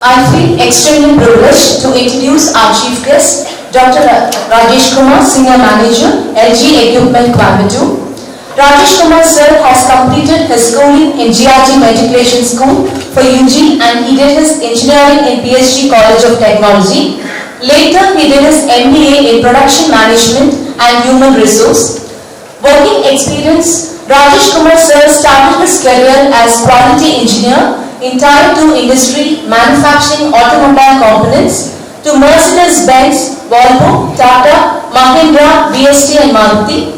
I feel extremely privileged to introduce our chief guest, Dr. Rajesh Kumar, Senior Manager, LG Equipment Coimbatore. Rajesh Kumar sir has completed his schooling in GRG Matriculation School for UG and he did his engineering in PSG College of Technology. Later, he did his MBA in Production Management and Human Resource. Working experience, Rajesh Kumar sir started his career as quality engineer in Tier 2 industry manufacturing automobile components to Mercedes-Benz, Volvo, Tata, Mahindra, BST and Maruti.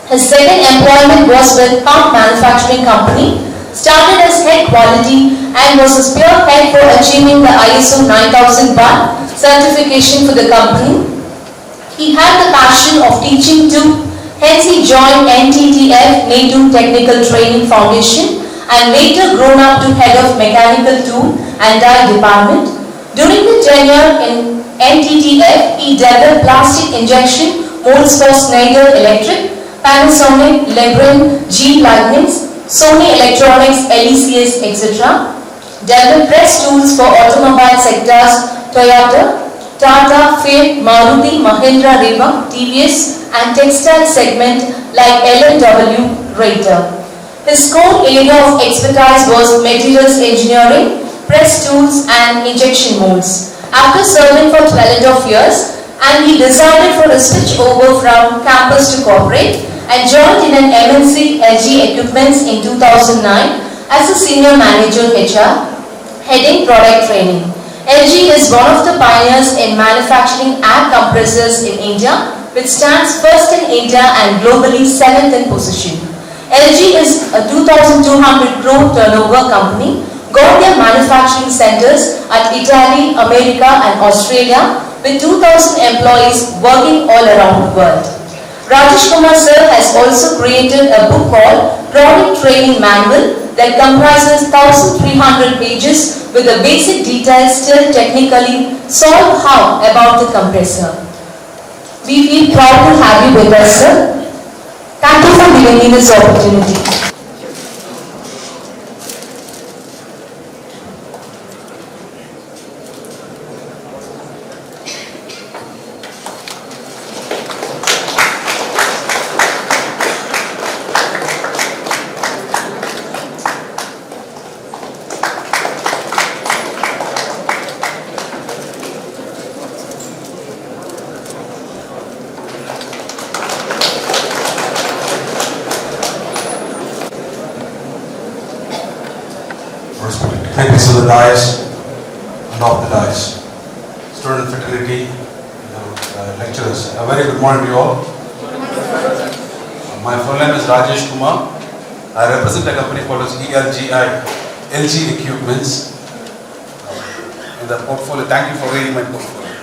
His second employment was with pump manufacturing company, started as head quality and was a spearhead for achieving the ISO 9001 certification for the company. He had the passion of teaching too, hence he joined NTTF NATO Technical Training Foundation and later grown up to head of mechanical tool and die department. During the tenure in NTTF, he developed plastic injection molds for Schneider Electric, Panasonic, Legrand, G Lighting, Sony Electronics, LECS, etc. Developed press tools for automobile sectors, Toyota, Tata, Fiat, Maruti, Mahindra, Reva, TVS and textile segment like L&W, Raider. His core area of expertise was materials engineering, press tools and injection molds. After serving for 12.5 years, and he decided for a switch over from campus to corporate and joined in an MNC LG Equipments in 2009 as a senior manager HR, heading product training. LG is one of the pioneers in manufacturing air compressors in India, which stands first in India and globally 7th in position. LG is a 2,200 crore turnover company, got their manufacturing centers at Italy, America and Australia with 2,000 employees working all around the world. Rajesh Kumar sir has also created a book called Product Training Manual that comprises 1,300 pages with the basic details still technically solve how about the compressor. We feel proud to have you with us, sir. Thank you for giving me this opportunity. Thank you to the dais and off the dais. Student fraternity, lecturers. A very good morning to you all. My full name is Rajesh Kumar. I represent a company called as LG Equipments. In the portfolio, thank you for reading my portfolio.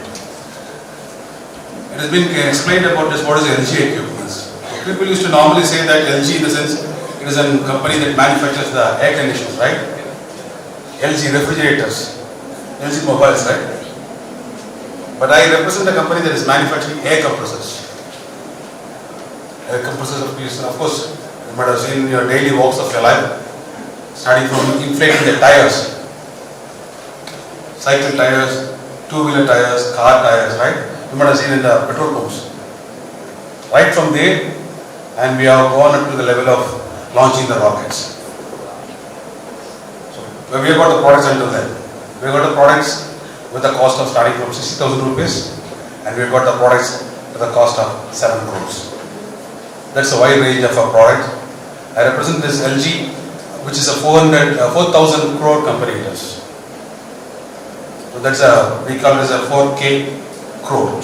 It has been explained about this, what is LG Equipments. People used to normally say that LG in the sense it is a company that manufactures the air conditioners, right? LG refrigerators, LG mobiles, right? But I represent a company that is manufacturing air compressors. Air compressors of course, you might have seen in your daily walks of your life, starting from inflating the tires, cycle tires, two-wheeler tires, car tires, right? You might have seen in the petrol pumps. Right from there, and we have gone up to the level of launching the rockets. We have got the products until then. We have got the products with the cost of starting from 60,000 rupees and we have got the products with the cost of 7 crores. That's a wide range of our product. I represent this LG, which is a 4,000 crore company it is. So we call this a 4K crore.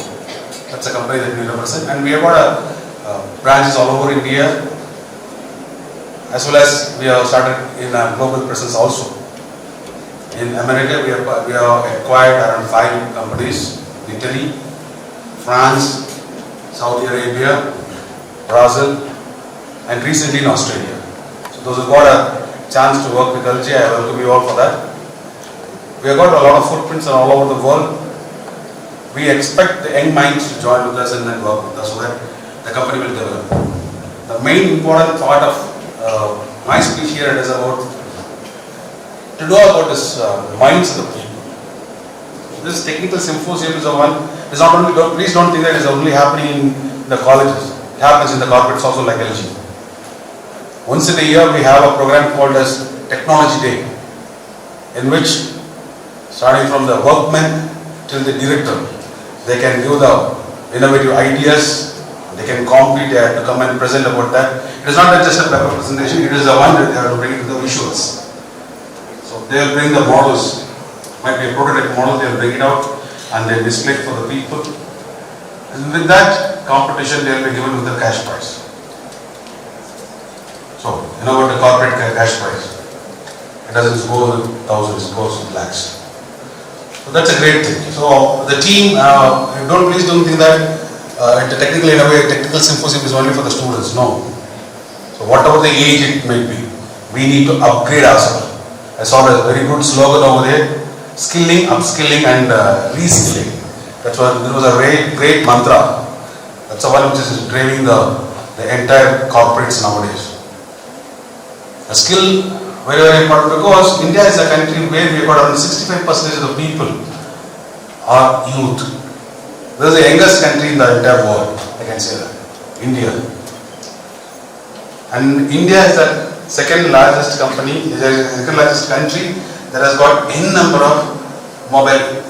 That's a company that we represent, and we have got branches all over India, as well as we have started in a global presence also. In America, we have acquired around 5 companies: Italy, France, Saudi Arabia, Brazil, and recently in Australia. So those who got a chance to work with LG, I welcome you all for that. We have got a lot of footprints all over the world. We expect the young minds to join with us and then work with us so that the company will develop. The main important part of my speech here is about to know about this minds of the people. This technical symposium is the one, it's not only, please don't think that it's only happening in the colleges. It happens in the corporates also like LG. Once in a year we have a program called as Technology Day, in which starting from the workman till the director, they can give the innovative ideas, they can compete, they have to come and present about that. It is not just a paper presentation, it is the one that they have to bring to the visuals. So they will bring the models, might be a prototype model, they will bring it out and they display it for the people. And with that competition, they will be given with the cash prize. So, you know what the corporate cash prize? It doesn't go with thousands, it goes with lakhs. So that's a great thing. So the team, please don't think that technical symposium is only for the students. No. So whatever the age it may be, we need to upgrade ourselves. I saw a very good slogan over there: skilling, upskilling, and reskilling. There was a very great mantra. That's the one which is driving the entire corporates nowadays. A skill very, very important, because India is a country where we have got around 65% of the people are youth. This is the youngest country in the entire world, I can say that, India. And India is the second largest country that has got n number of mobile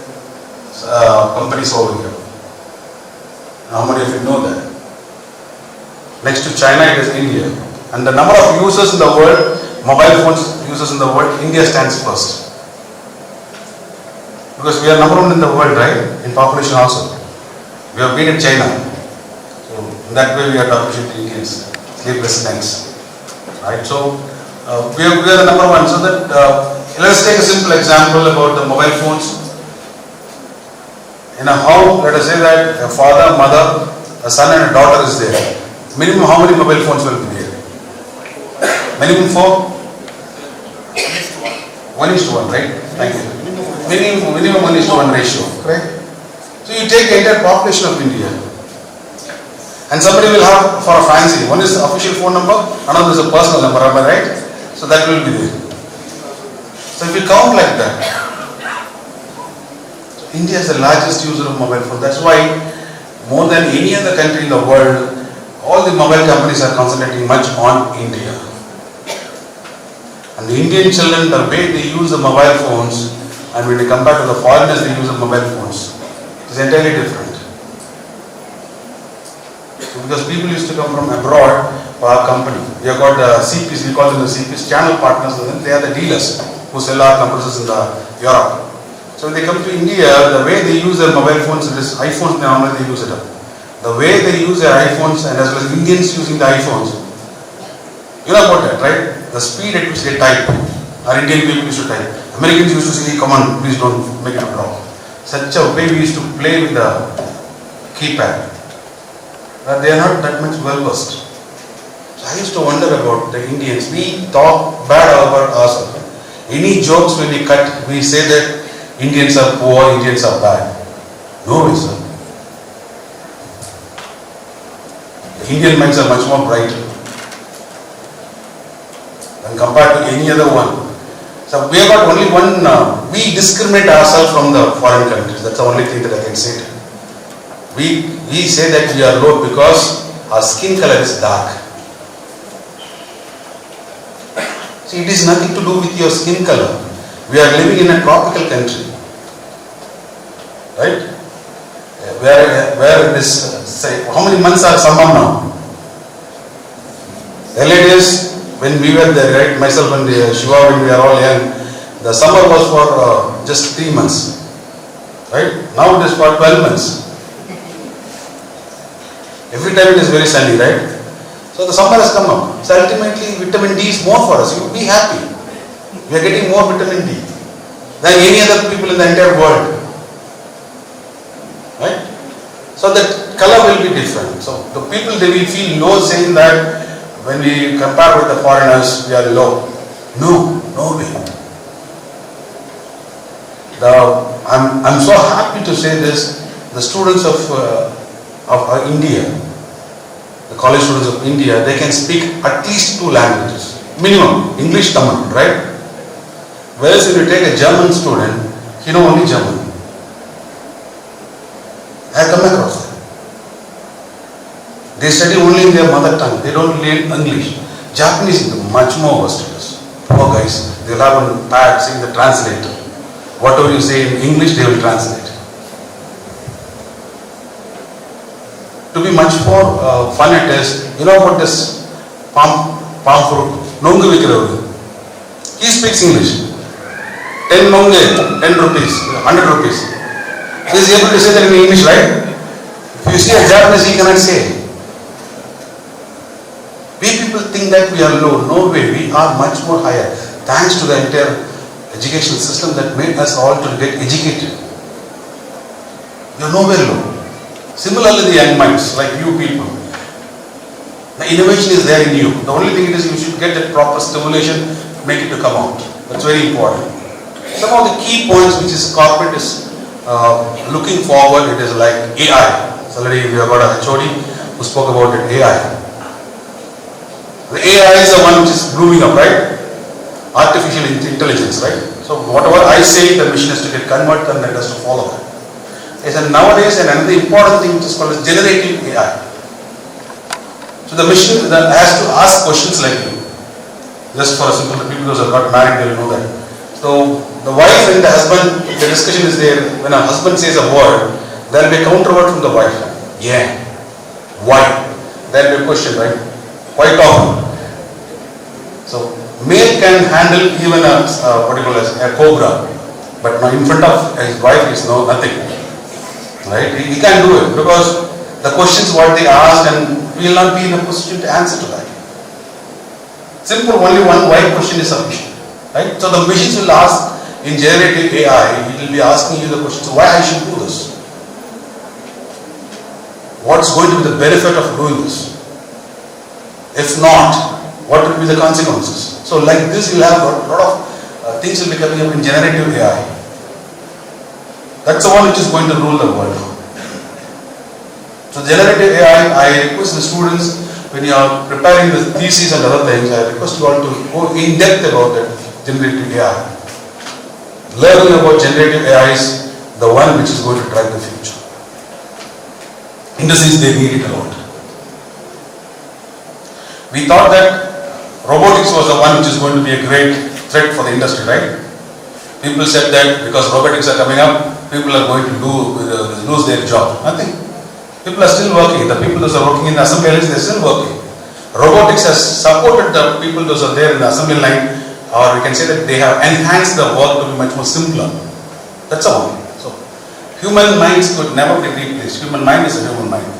companies over here. How many of you know that? Next to China, it is India. And the number of users in the world, mobile phones users in the world, India stands first. Because we are number one in the world, right? In population also. We have beaten China. So in that way we are talking to Indians, slave residents. Right? So we are the number one. So that let us take a simple example about the mobile phones. In a home, let us say that a father, mother, a son and a daughter is there. Minimum how many mobile phones will be there? Minimum 4? 1:1, right? Thank you. Minimum 1:1 ratio, correct? So you take the entire population of India, and somebody will have for a fancy. One is the official phone number, another is a personal number, am I right? So that will be there. So if you count like that, India is the largest user of mobile phone. That's why more than any other country in the world, all the mobile companies are concentrating much on India. And the Indian children, the way they use the mobile phones, and when they compare to the foreigners, they use the mobile phones, is entirely different. So because people used to come from abroad for our company. We have got CPs, we call them the CPs, channel partners, and they are the dealers who sell our compressors in Europe. So when they come to India, the way they use their mobile phones, it is iPhones normally they use it up. The way they use their iPhones, and as well as Indians using the iPhones, you know about that, right? The speed at which they type, our Indian people used to type. Americans used to say, come on, please don't make it a problem. Such a way we used to play with the keypad. But they are not that much well versed. So I used to wonder about the Indians. We talk bad about ourselves. Any jokes when we cut, we say that Indians are poor, Indians are bad. No way, sir. The Indian minds are much more brighter when compared to any other one. So we have got only one, we discriminate ourselves from the foreign countries. That's the only thing that I can say. We say that we are low because our skin color is dark. See, it is nothing to do with your skin color. We are living in a tropical country, right? Where it is, say, how many months are summer now? Earlier days, when we were there, right, myself and Shiva, when we are all young, the summer was for just 3 months, right? Now it is for 12 months. Every time it is very sunny, right? So the summer has come up. So ultimately, vitamin D is more for us. You will be happy. We are getting more vitamin D than any other people in the entire world, right? So that color will be different. So the people, they will feel low saying that when we compare with the foreigners, we are low. No way. I'm so happy to say this. The students of India, the college students of India, they can speak at least 2 languages. Minimum. English, Tamil, right? Whereas if you take a German student, he knows only German. They study only in their mother tongue. They don't learn English. Japanese is much more worse. Poor guys. They'll have a pad saying the translator. Whatever you say in English, they will translate. To be much more fun it is, you know about this palm fruit, nongu vikiravu. He speaks English. 10 nongu, 10 rupees, 100 rupees. He is able to say that in English, right? If you see a Japanese, he cannot say. We people think that we are low. No way, we are much more higher. Thanks to the entire educational system that made us all to get educated. We are nowhere low. Similarly, the young minds, like you people, the innovation is there in you. The only thing is you should get that proper stimulation, make it to come out. That's very important. Some of the key points which is corporate is looking forward, it is like AI. So already we have got a HOD who spoke about it, AI. The AI is the one which is blooming up, right? Artificial intelligence, right? So whatever I say, the machine has to get converted and it has to follow that. And nowadays, another important thing which is called as generative AI. So the machine has to ask questions like you. Just for a simple, the people who have got married, they will know that. So the wife and the husband, the discussion is there. When a husband says a word, there will be a counter word from the wife. Yeah. Why? There will be a question, right? Quite often. So male can handle even a a cobra, but in front of his wife is nothing. Right? He can't do it because the questions what they ask and we will not be in a position to answer to that. Simple, only one why question is sufficient. Right? So the machines will ask in generative AI, it will be asking you the questions, why I should do this? What's going to be the benefit of doing this? If not, what will be the consequences? So like this, you'll have a lot of things will be coming up in generative AI. That's the one which is going to rule the world. So generative AI, I request the students, when you are preparing the thesis and other things, I request you all to go in depth about that generative AI. Learning about generative AI is the one which is going to drive the future. Industries, they need it a lot. We thought that robotics was the one which is going to be a great threat for the industry, right? People said that because robotics are coming up, people are going to lose their job. Nothing. People are still working. The people those are working in the assembly lines, they are still working. Robotics has supported the people those are there in the assembly line, or we can say that they have enhanced the work to be much more simpler. That's all. So, human minds could never get replaced. Human mind is a human mind.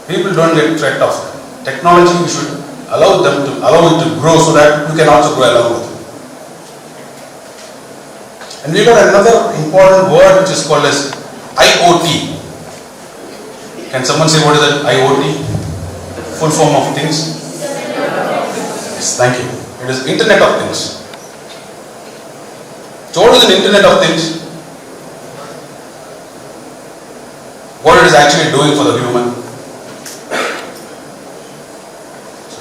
People don't get threat of it. Technology, we should allow it to grow so that you can also grow along with it. And we got another important word which is called as IoT. Can someone say what is that IoT? Full form of things? Yes, thank you. It is Internet of Things. So what is an Internet of Things? What it is actually doing for the human?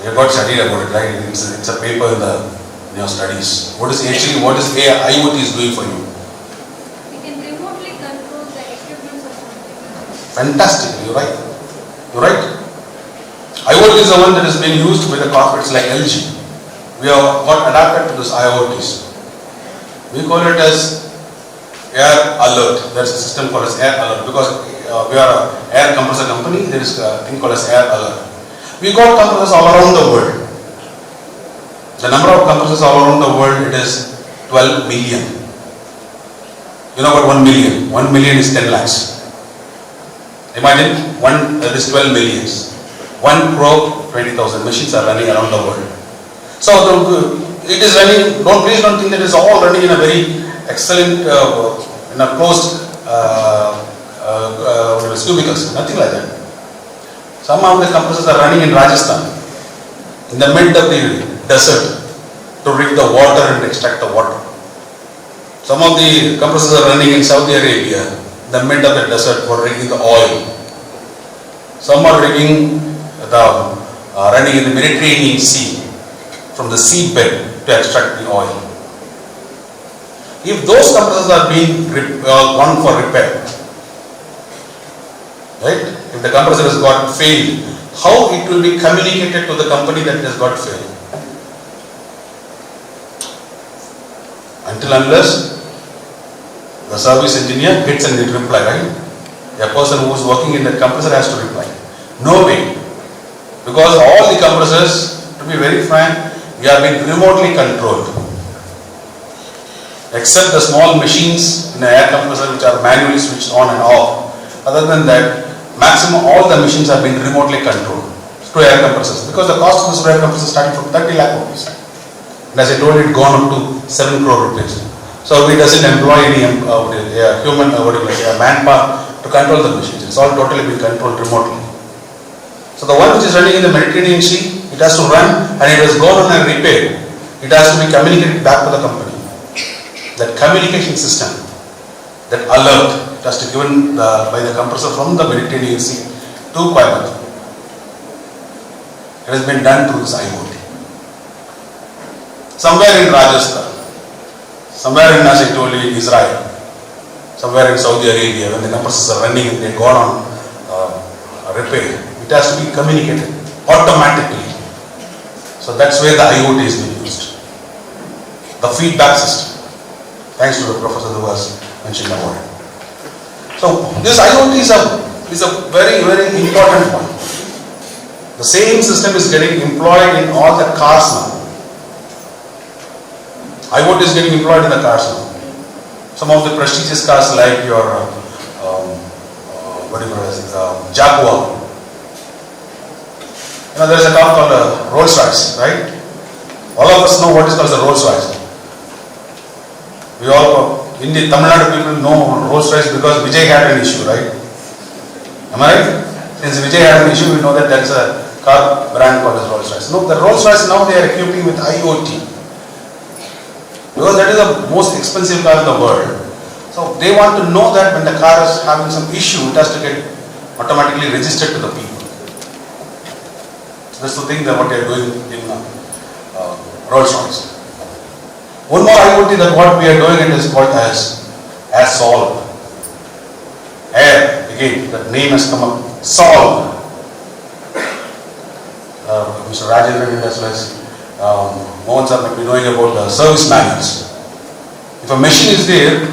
You have got studied about it, right? It's a paper in your studies. What is IoT is doing for you? We can remotely control the equipment or something. Fantastic, you're right. You're right. IoT is the one that is being used by the corporates like LG. We have got adapted to this IoTs. We call it as air alert. There's a system called as air alert because we are an air compressor company. There is a thing called as air alert. We got compressors all around the world. The number of compressors all around the world, it is 12 million. You know what 1 million? 1 million is 10 lakhs. Imagine, that is 12 millions. 1 crore, 20,000 machines are running around the world. So it is running, please don't think that it is all running in a very excellent, in a closed cubicles, nothing like that. Some of the compressors are running in Rajasthan, in the mid of the desert, to rig the water and extract the water. Some of the compressors are running in Saudi Arabia, in the mid of the desert for rigging the oil. Some are running in the Mediterranean Sea, from the seabed to extract the oil. If those compressors are being gone for repair, right? if the compressor has got failed, how it will be communicated to the company that it has got failed? Until unless the service engineer gets a reply, right? A person who is working in the compressor has to reply. No way. Because all the compressors, to be very frank, we have been remotely controlled. Except the small machines in the air compressor which are manually switched on and off. Other than that, maximum all the machines have been remotely controlled to air compressors. Because the cost of this air compressor is starting from 30 lakh rupees. And as I told you, it gone up to 7 crore rupees. So we doesn't employ any human manpower to control the machines. It's all totally been controlled remotely. So the one which is running in the Mediterranean Sea, it has to run and it has gone on a repair. It has to be communicated back to the company. That communication system, that alert, it has to be given by the compressor from the Mediterranean Sea to Coimbatore. It has been done through this IoT. Somewhere in Rajasthan, somewhere in, as I told you, Israel, somewhere in Saudi Arabia, when the compressors are running and they go on repair, it has to be communicated automatically. So that's where the IoT is being used. The feedback system. Thanks to the professor who was mentioned about it. So this IoT is a very, very important one. The same system is getting employed in all the cars now. IoT is getting employed in the cars now. Some of the prestigious cars like your Jaguar. There is a car called Rolls Royce, right? All of us know what is called the Rolls Royce. We all, in the Tamil Nadu people know Rolls Royce because Vijay had an issue, right? Am I right? Since Vijay had an issue, we know that there is a car brand called as Rolls Royce. No, the Rolls Royce now they are equipping with IoT. Because that is the most expensive car in the world. So they want to know that when the car is having some issue, it has to get automatically registered to the people. That's the thing that what they are doing in Rolls Royce. One more IoT that what we are doing it is called as Solve. Air, again, that name has come up. Solve. Mr. Rajendran as well as Mohan sir might be knowing about the service manuals. If a machine is there,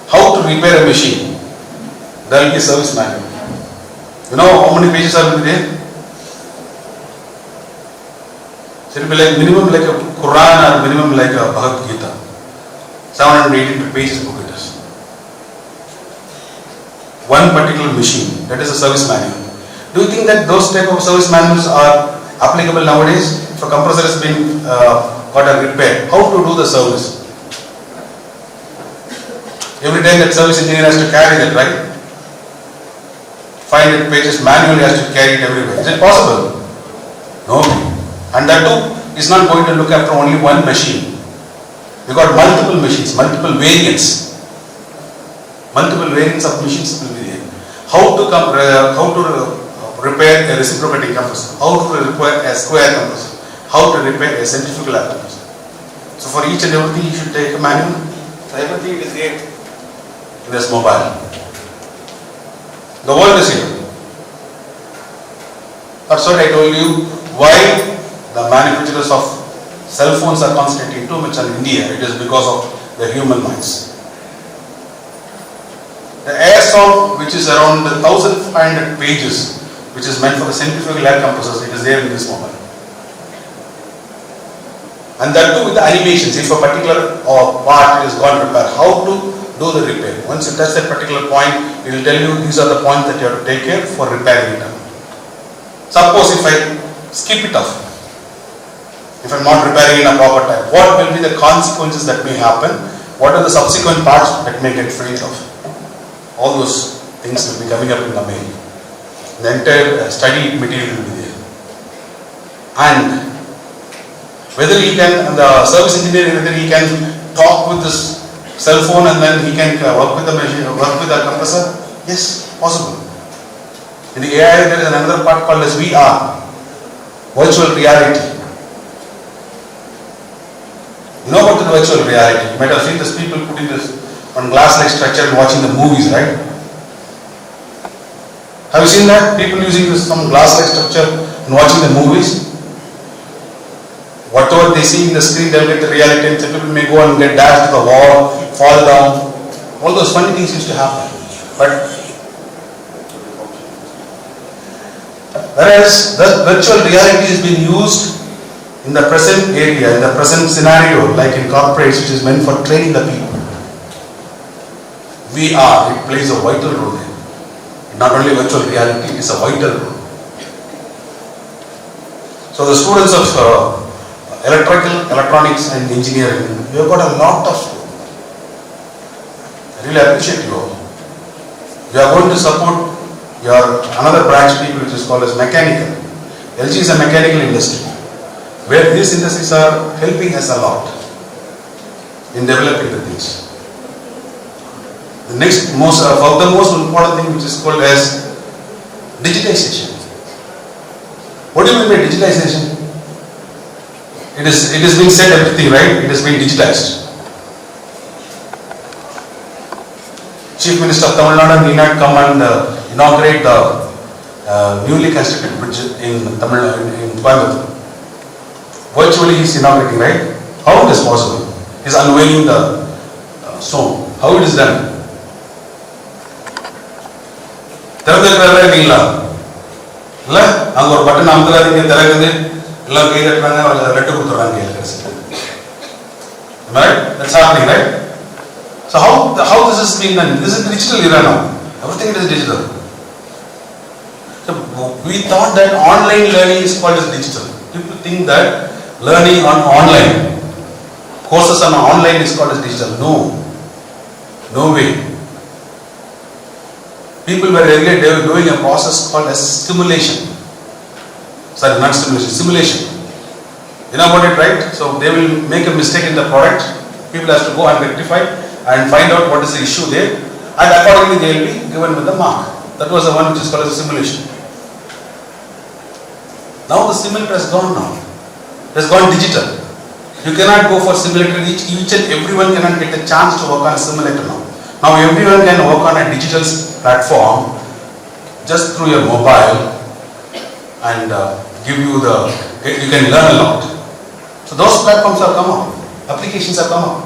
how to repair a machine? There will be a service manual. You know how many pages are there? So it will be like minimum like a Quran or minimum like a Bhagavad Gita. 780 pages book it is. One particular machine, that is a service manual. Do you think that those type of service manuals are applicable nowadays? If a compressor has been got a repair, how to do the service? Every time that service engineer has to carry that, right? 500 pages manually has to carry it everywhere. Is it possible? No. And that too is not going to look after only one machine. We got multiple machines, multiple variants. Multiple variants of machines will be there. How to repair a reciprocating compressor, how to repair a square compressor, how to repair a centrifugal air compressor. So for each and everything you should take a manual. So everything is there in this mobile. The world is here. That's what I told you why the manufacturers of cell phones are concentrating too much on India. It is because of the human minds. The air solve, which is around 1500 pages, which is meant for the centrifugal air compressors, it is there in this mobile. And that too with the animations. If a particular part is gone repair, how to do the repair. Once you touch that particular point, it will tell you these are the points that you have to take care for repairing it. Suppose if I skip it off, if I am not repairing in a proper time, what will be the consequences that may happen? What are the subsequent parts that may get failed off? All those things will be coming up in the mail. The entire study material will be there. And whether he can, the service engineer, whether he can talk with this cell phone and then he can work with the machine, work with the compressor, yes, possible. In the AI there is another part called as VR, virtual reality. You know about the virtual reality. You might have seen these people putting this on glass-like structure and watching the movies, right? Have you seen that? People using some glass-like structure and watching the movies. Whatever they see in the screen, they will get the reality. And some people may go and get dashed to the wall, fall down. All those funny things used to happen. But whereas the virtual reality is being used in the present area, in the present scenario, like in corporates, which is meant for training the people. VR, it plays a vital role there. Not only virtual reality, it's a vital role. So the students of electrical, electronics and engineering, you have got a lot of school. I really appreciate you all. You are going to support your another branch people which is called as mechanical. LG is a mechanical industry where these industries are helping us a lot in developing the things. The next most important thing which is called as digitization. What do you mean by digitization? It is being said everything, right? It is being digitized. Chief Minister of Tamil Nadu need not come and inaugurate the newly constructed bridge in Coimbatore. Virtually he is inaugurating, right? How it is possible? He is unveiling the stone. How it is done? இல்ல அங்க ஒரு button அமுக்குறாதீங்க திறக்குது எல்லாம் கை தட்டுறாங்க letter கொடுத்துறாங்க right? That's happening, right? So how this is being done? This is digital era now. Everything is digital. So we thought that online learning is called as digital. People think that learning on online courses on online is called as digital. No way. People were earlier they were doing a process called as simulation. Sorry, not simulation, simulation. You know about it, right? So they will make a mistake in the product. People have to go and rectify and find out what is the issue there, and accordingly they will be given with the mark. That was the one which is called as a simulation. Now the simulator has gone now. It has gone digital. You cannot go for simulator. Each and everyone cannot get a chance to work on a simulator now. Now everyone can work on a digital platform just through your mobile and you can learn a lot. So those platforms have come up, applications have come up.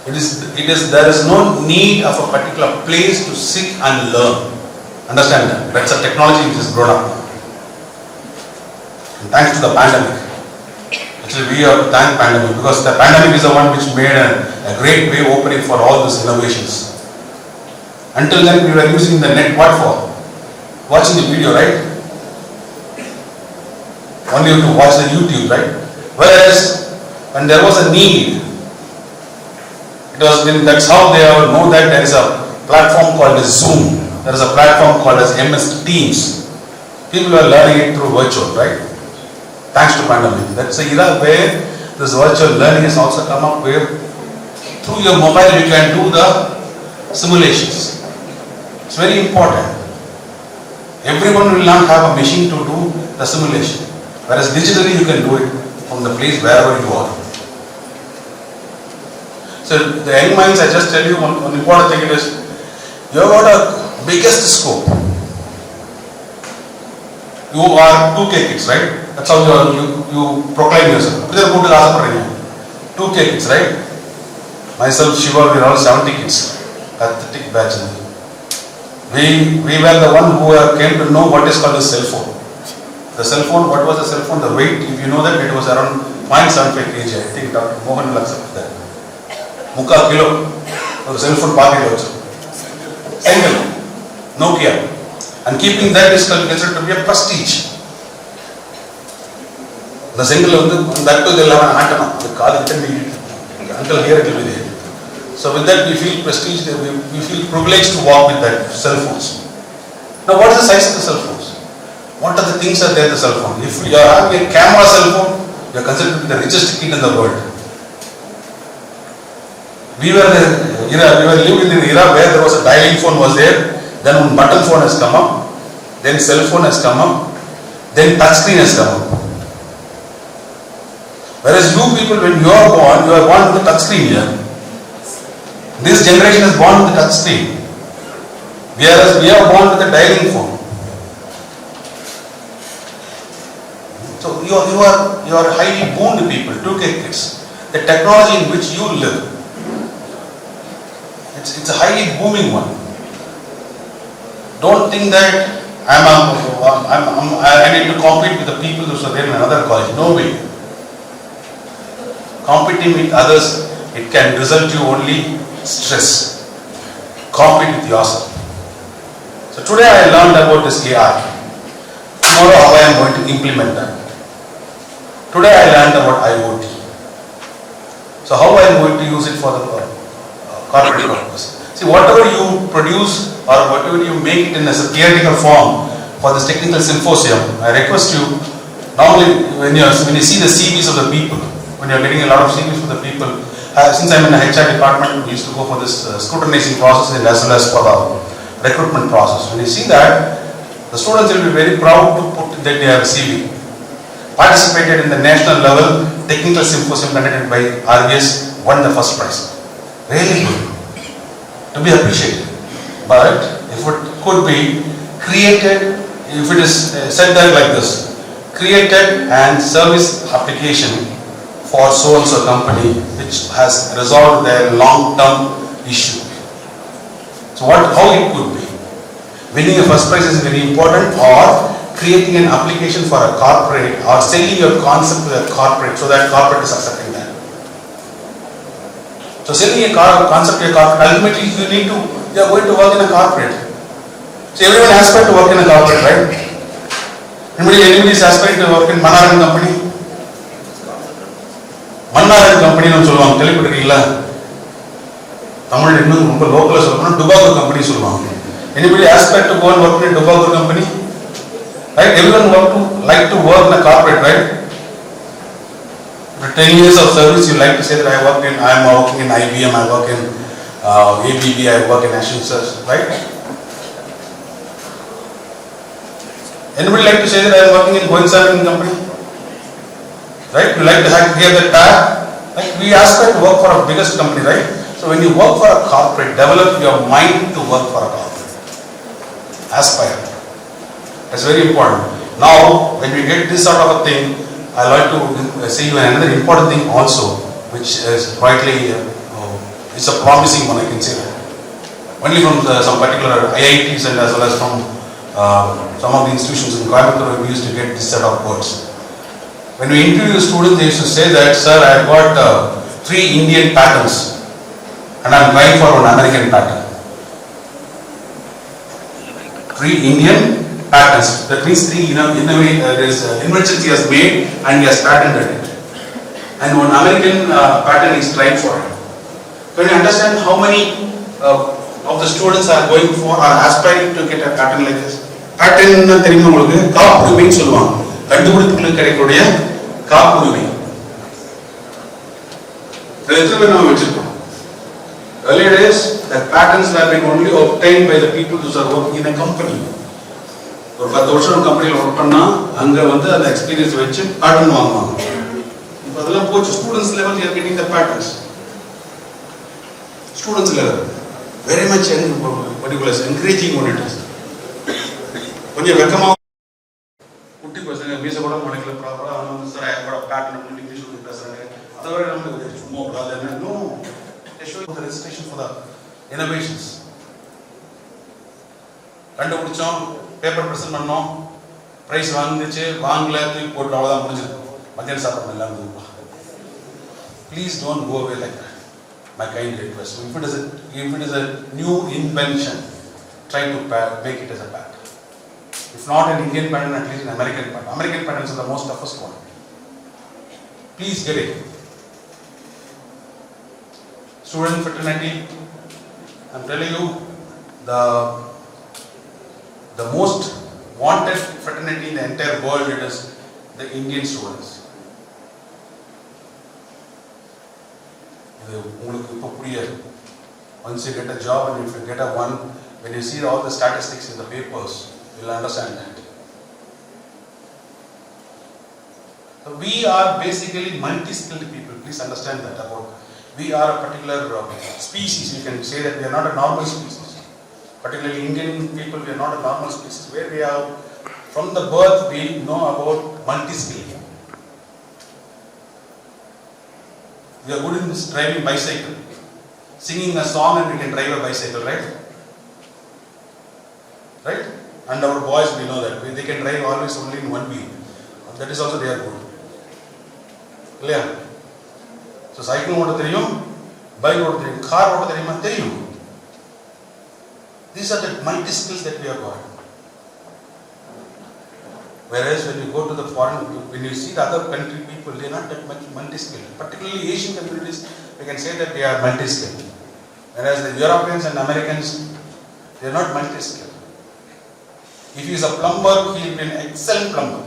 There is no need of a particular place to sit and learn. Understand that? That's a technology which has grown up. And thanks to the pandemic. Actually, we have to thank pandemic because the pandemic is the one which made a great way opening for all these innovations. Until then, we were using the net. What for? Watching the video, right? Only to watch the YouTube, right? Whereas, when there was a need, that's how they all know that there is a platform called as Zoom. There is a platform called as MS Teams. People are learning it through virtual, right? Thanks to pandemic. That's the era where this virtual learning has also come up, where through your mobile you can do the simulations. It's very important. Everyone will not have a machine to do the simulation, whereas digitally you can do it from the place wherever you are. So the young minds, I just tell you one important thing is, you have got a biggest scope. You are 2K kids, right? That's how you proclaim yourself. 2K kids, right? Myself, Shiva, we are all 70 kids. Pathetic batch. We were the one who came to know what is called a cell phone. The cell phone, what was the cell phone? The weight, if you know that, it was around 0.75 kg. I think Dr. Mohan will accept that. Muka kilo. The cell phone pocket also. Single. Nokia. And keeping that is considered to be a prestige. The single, that too they will have an antenna. Until here it will be there. So with that we feel prestige, we feel privileged to walk with that cell phones. Now what is the size of the cell phones? What are the things that are there in the cell phone? If you are having a camera cell phone, you are considered to be the richest kid in the world. We were living in an era where there was a dialing phone was there, then one button phone has come up, then cell phone has come up, then touch screen has come up. Whereas you people, when you are born with the touch screen here. This generation is born with the touch screen. Whereas we are born with a dialing phone. So you are highly bound people, 2K kids. The technology in which you live, it's a highly booming one. Don't think that I need to compete with the people who are there in another college. No way. Competing with others, it can result you only stress. Compete with yourself. So today I learned about this AI. Tomorrow how I am going to implement that. Today I learned about IoT. So how I am going to use it for the corporate purpose. See, whatever you produce or whatever you make it in as a theoretical form for this technical symposium, I request you, normally when you see the CVs of the people, when you are getting a lot of CVs from the people, since I am in the HR department, we used to go for this scrutinizing process as well as for the recruitment process. When you see that, the students will be very proud to put that they have a CV. Participated in the national level technical symposium conducted by RVS, won the first prize. Really good. To be appreciated. But if it could be created, if it is said that like this, created and service application for so and so company which has resolved their long-term issue. So how it could be? Winning a first prize is very important, or creating an application for a corporate, or selling your concept to a corporate so that corporate is accepting that. So selling a concept to a corporate, ultimately you are going to work in a corporate. So everyone aspires to work in a corporate, right? Anybody is aspiring to work in Mannaran company? Mannaran company nu solluvaanga, kelipittirukீங்களா? Tamil innum romba local solrona Dubago company solluvaanga. Anybody aspire to go and work in a Dubago company? Right? Everyone like to work in a corporate, right? After 10 years of service, you like to say that I am working in IBM, I work in ABB, I work in Accenture, right? Anybody like to say that I am working in Goensamin company? Right? You like to hear that tag? Like, we aspire to work for a biggest company, right? So when you work for a corporate, develop your mind to work for a corporate. Aspire. That's very important. Now, when we get this sort of a thing, I like to say you another important thing also, which is quietly, it's a promising one, I can say that. Only from some particular IITs and as well as from some of the institutions in Coimbatore, we used to get this set of words. When we interview the students, they used to say that, sir, I got 3 Indian patents and I am trying for one American patent. 3 Indian patents. That means 3 inventions he has made and he has patented it. And one American patent is trying for it. Can you understand how many of the students are going for or aspiring to get a patent like this? Patent na theriyuma ungalku காப்புரிமை சொல்லுவாங்க. கண்டுபிடிப்புகளுக்கு கிடைக்கக்கூடிய காப்புரிமை. எத்தனை நாம வச்சிருக்கோம். Earlier days, the patents were being only obtained by the people who are working in a company. ஒரு 10 வருஷம் கம்பெனியில் ஒர்க் பண்ணா அங்க வந்து அந்த எக்ஸ்பீரியன்ஸ் வச்சு பேட்டன் வாங்குவாங்க. இப்போ அதெல்லாம் போச்சு. Students level you are getting the patterns. Students level very much particular encouraging one it is. கொஞ்சம் வெக்கமா குட்டி பசங்க மீச கூட மணிக்கல ப்ராப்பரா வந்து சார் ஐ ஹேவ் பேட்டன் அப்படி இங்கிலீஷ் வந்து பேசுறாங்க. அதோட நமக்கு சும்மா brother no they show the registration for the innovations. கண்டுபிடிச்சோம், பேப்பர் பிரசன்ட் பண்ணோம், பிரைஸ் வாங்கிச்சு, வாங்கல தூக்கி போட்டு அவ்வளோதான் முடிஞ்சது. மத்தியானம் சாப்பிடணும் எல்லாம். Please don't go away like that. My kind request. If it is a new invention, try to make it as a patent. If not an Indian patent, at least an American patent. American patents are the most toughest one. Please get it. Student fraternity, I'm telling you, the most wanted fraternity in the entire world, it is the Indian students. Once you get a job and if you get a one, when you see all the statistics in the papers, you'll understand that. So we are basically multi-skilled people. Please understand that about. We are a particular species. You can say that we are not a normal species. Particularly Indian people, we are not a normal species where we have, from the birth we know about multi-skill. We are good in driving bicycle, singing a song and we can drive a bicycle, right? Right? And our boys, we know that they can drive always only in one wheel. That is also they are good. Clear? So cycle ஓட்ட தெரியும், bike ஓட்ட தெரியும், car ஓட்ட தெரியுமா தெரியும். These are the multi skills that we have got. Whereas when you go to the foreign, when you see the other country people, they are not that much multi skilled. Particularly Asian communities, we can say that they are multi skilled. Whereas the Europeans and Americans, they are not multi skilled. If he is a plumber, he will be an excellent plumber.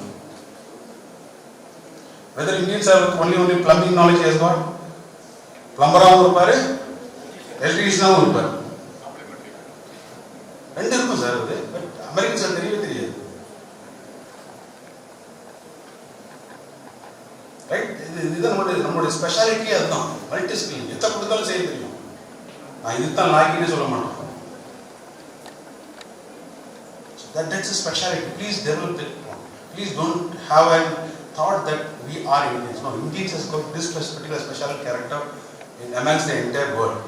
Whether Indians have only plumbing knowledge he has got, plumber irupparu, electrician irupparu. ரெண்டு இருக்கும் sir அது, but American sir தெரியவே தெரியாது. Right? இது நம்மளுடைய speciality அதுதான், multi skill. எதை கொடுத்தாலும் செய்ய தெரியும். நான் இதுதான் லாக்கின்னு சொல்ல மாட்டோம். That's a speciality. Please develop it. Please don't have a thought that we are Indians. No, Indians has got this particular special character amongst the entire world.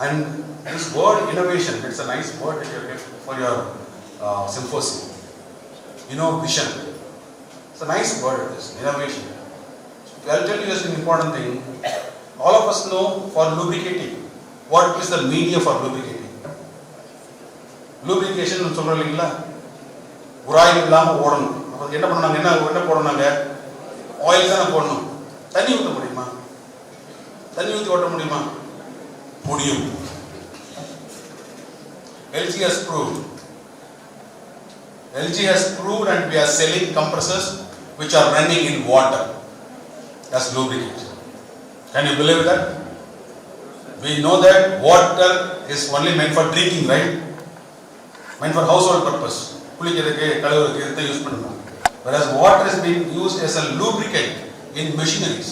And this word innovation, it's a nice word that you have for your symposium. INNOVISION. It's a nice word, this innovation. I'll tell you just an important thing. All of us know for lubricating. What is the meaning for lubricating? Lubrication சொல்றோம் இல்லைங்களா, உராயில் இல்லாமல் ஓடணும். அப்போ என்ன பண்ணாங்க, என்ன போடணுங்க, oil தானே போடணும். தண்ணி ஊற்ற முடியுமா? தண்ணி ஊற்றி ஓட்ட முடியுமா? முடியும். LG has proved and we are selling compressors which are running in water as lubricant. Can you believe that? We know that water is only meant for drinking, right? Meant for household purpose. குளிக்கிறதுக்கு, கழுவுறதுக்கு இதை use பண்ணணும். Whereas water is being used as a lubricant in machineries.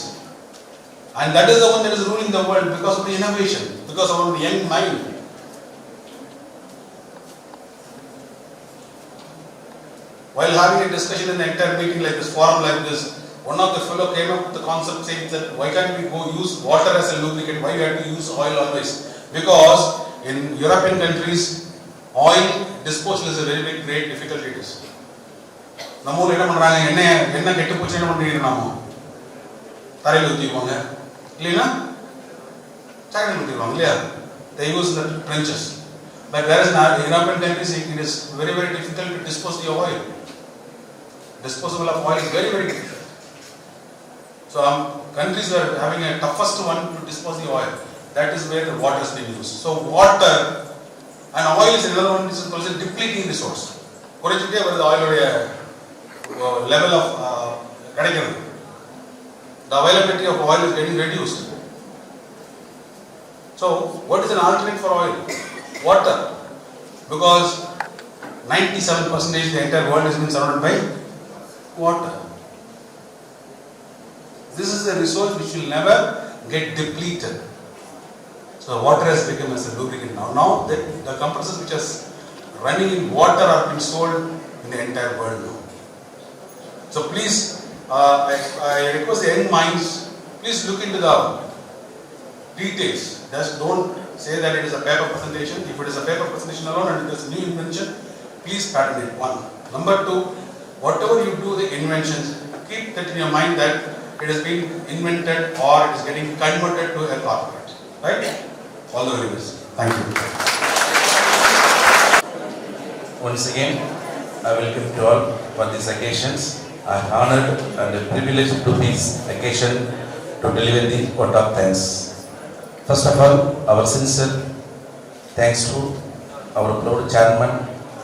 And that is the one that is ruling the world because of the innovation, because of our young mind. While having a discussion in the entire meeting like this, forum like this, one of the fellow came up with the concept saying that why can't we go use water as a lubricant? Why we have to use oil always? Because in European countries, oil disposal is a very big great difficulty. It is. நம்ம ஊர்ல என்ன பண்றாங்க, என்ன கெட்டு போச்சு என்ன பண்றீங்க, நாம தரையில ஊத்திடுவாங்க இல்லைன்னா சாக்கடையில் ஊத்திடுவாங்க இல்லையா. They use the trenches. But whereas in European countries it is very very difficult to dispose the oil. Disposal of oil is very very difficult. So countries are having a toughest one to dispose the oil. That is where the water is being used. So water and oil is another one, is also a depleting resource. குறைஞ்சிட்டே வருது oil level of கிடைக்கிறது. The availability of oil is getting reduced. So what is an alternate for oil? Water. Because 97% the entire world is being surrounded by water. This is a resource which will never get depleted. So water has become as a lubricant now. Now the compressors which are running in water are being sold in the entire world now. So please, I request the young minds, please look into the details. Just don't say that it is a paper presentation. If it is a paper presentation alone and it is a new invention, please patent it. One. Number two, whatever you do the inventions, keep that in your mind that it is being invented or it is getting converted to a corporate. Right? All the very best. Thank you. Once again, I welcome you all for these occasions. I am honored and privileged to this occasion to deliver the vote of thanks. First of all, our sincere thanks to our proud chairman,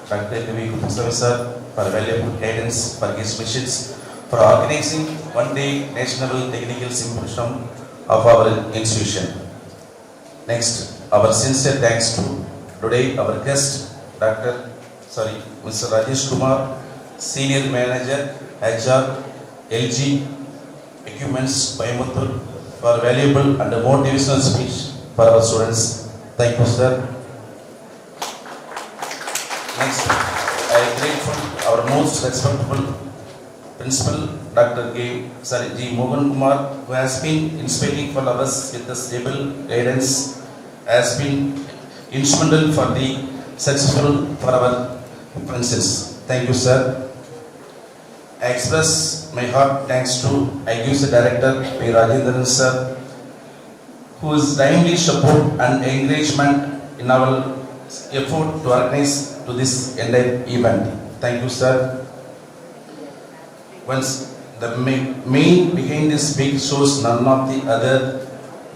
Dr. INNOVISION sir, for valuable guidance, for his wishes, for organizing one-day National Technical Symposium of our institution. Next, our sincere thanks to today our guest, Mr. Rajesh Kumar, Senior Manager, HR, LG Equipments, Coimbatore, for valuable and motivational speech for our students. Thank you, sir. Next, I am grateful our most respectable Principal Dr. G. Mohan Kumar, who has been inspiring for us with the stable guidance, has been instrumental for the successful for our conferences. Thank you, sir. I express my heart thanks to IGU's Director P. Rajendran sir, whose timely support and encouragement in our effort to organize to this entire event. Thank you, sir. Once the main behind this big source none of the other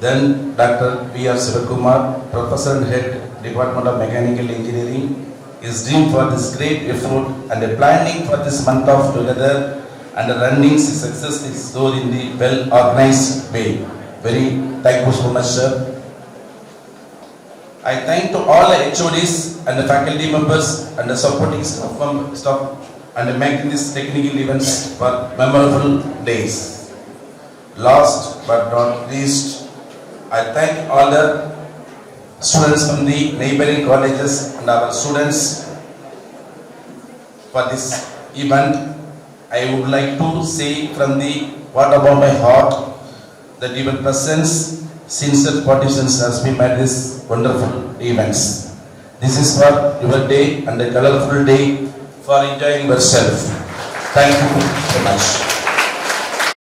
than Dr. V.R. Sivakumar, Professor and Head Department of Mechanical Engineering, is dream for this great effort and the planning for this month of together and the running success is so in the well organized way. Very thank you so much, sir. I thank to all the HODs and the faculty members and the supporting staff and making these technical events for memorable days. Last but not least, I thank all the students from the neighboring colleges and our students for this event. I would like to say from the bottom of my heart that your presence, sincere participants has been made this wonderful events. This is for your day and a colorful day for enjoying yourself. Thank you so much.